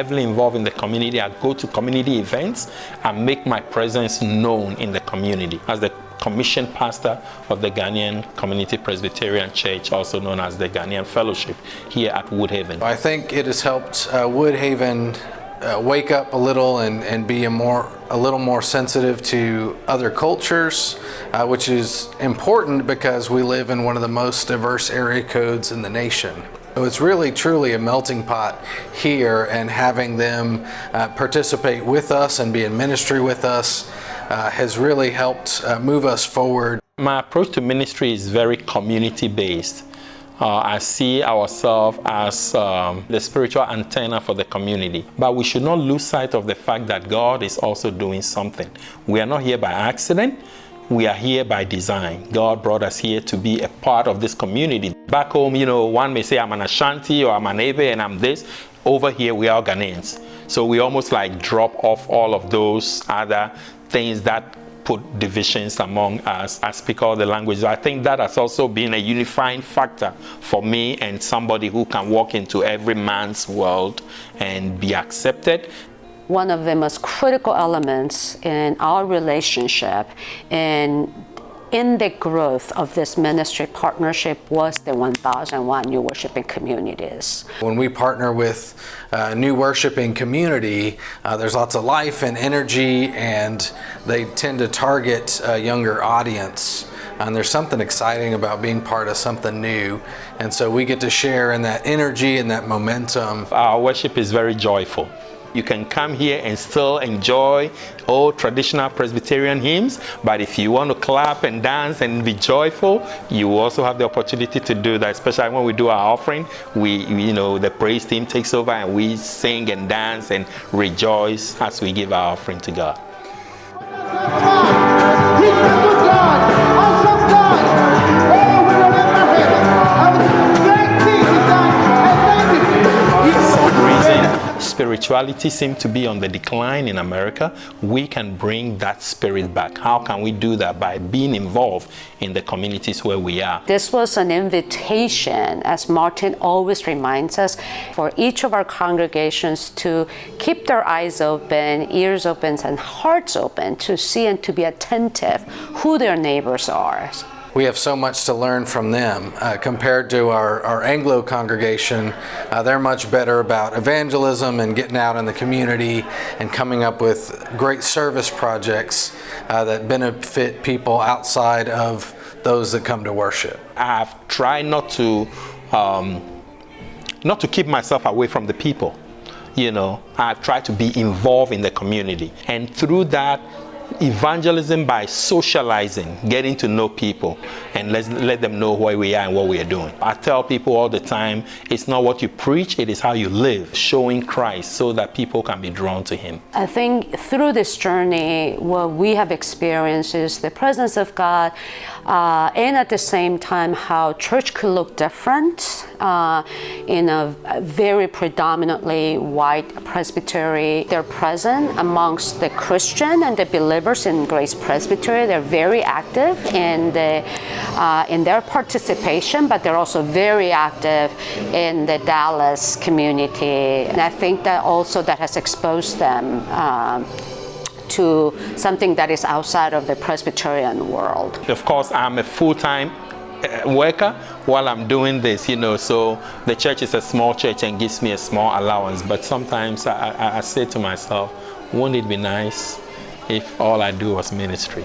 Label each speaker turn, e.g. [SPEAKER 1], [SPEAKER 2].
[SPEAKER 1] heavily involved in the community. I go to community events and make my presence known in the community as the commissioned pastor of the Ghanaian Community Presbyterian Church, also known as the Ghanaian Fellowship, here at Woodhaven.
[SPEAKER 2] I think it has helped Woodhaven wake up a little and be a little more sensitive to other cultures, which is important because we live in one of the most diverse area codes in the nation. So it's really truly a melting pot here, and having them participate with us and be in ministry with us has really helped move us forward.
[SPEAKER 1] My approach to ministry is very community-based. I see ourselves as the spiritual antenna for the community. But we should not lose sight of the fact that God is also doing something. We are not here by accident. We are here by design. God brought us here to be a part of this community. Back home, one may say I'm an Ashanti or I'm an Ebe and I'm this. Over here, we are Ghanaians. So we almost like drop off all of those other things that put divisions among us. I speak all the languages. I think that has also been a unifying factor for me and somebody who can walk into every man's world and be accepted.
[SPEAKER 3] One of the most critical elements in our relationship and in the growth of this ministry partnership was the 1001 New Worshiping Communities.
[SPEAKER 2] When we partner with New Worshiping Community, there's lots of life and energy, and they tend to target a younger audience. And there's something exciting about being part of something new. And so we get to share in that energy and that momentum.
[SPEAKER 1] Our worship is very joyful. You can come here and still enjoy old traditional Presbyterian hymns, but if you want to clap and dance and be joyful, you also have the opportunity to do that. Especially when we do our offering, the praise team takes over and we sing and dance and rejoice as we give our offering to God.
[SPEAKER 4] He's a good God, awesome God. Oh, we remember him. Great things he's done, and thank you.
[SPEAKER 1] For some reason, spirituality seems to be on the decline in America. We can bring that spirit back. How can we do that? By being involved in the communities where we are.
[SPEAKER 3] This was an invitation, as Martin always reminds us, for each of our congregations to keep their eyes open, ears open, and hearts open to see and to be attentive who their neighbors are.
[SPEAKER 2] We have so much to learn from them. Compared to our Anglo congregation, they're much better about evangelism and getting out in the community and coming up with great service projects that benefit people outside of those that come to worship.
[SPEAKER 1] I've tried not to keep myself away from the people. I've tried to be involved in the community, and through that, evangelism by socializing, getting to know people, and let them know where we are and what we are doing. I tell people all the time, it's not what you preach, it is how you live, showing Christ so that people can be drawn to Him.
[SPEAKER 3] I think through this journey, what we have experienced is the presence of God, and at the same time, how church could look different in a very predominantly white presbytery. They're present amongst the Christian and the believers in Grace Presbytery. They're very active in their participation, but they're also very active in the Dallas community. And I think that also that has exposed them to something that is outside of the Presbyterian world.
[SPEAKER 1] Of course, I'm a full-time worker while I'm doing this, so the church is a small church and gives me a small allowance. But sometimes I say to myself, wouldn't it be nice if all I do was ministry?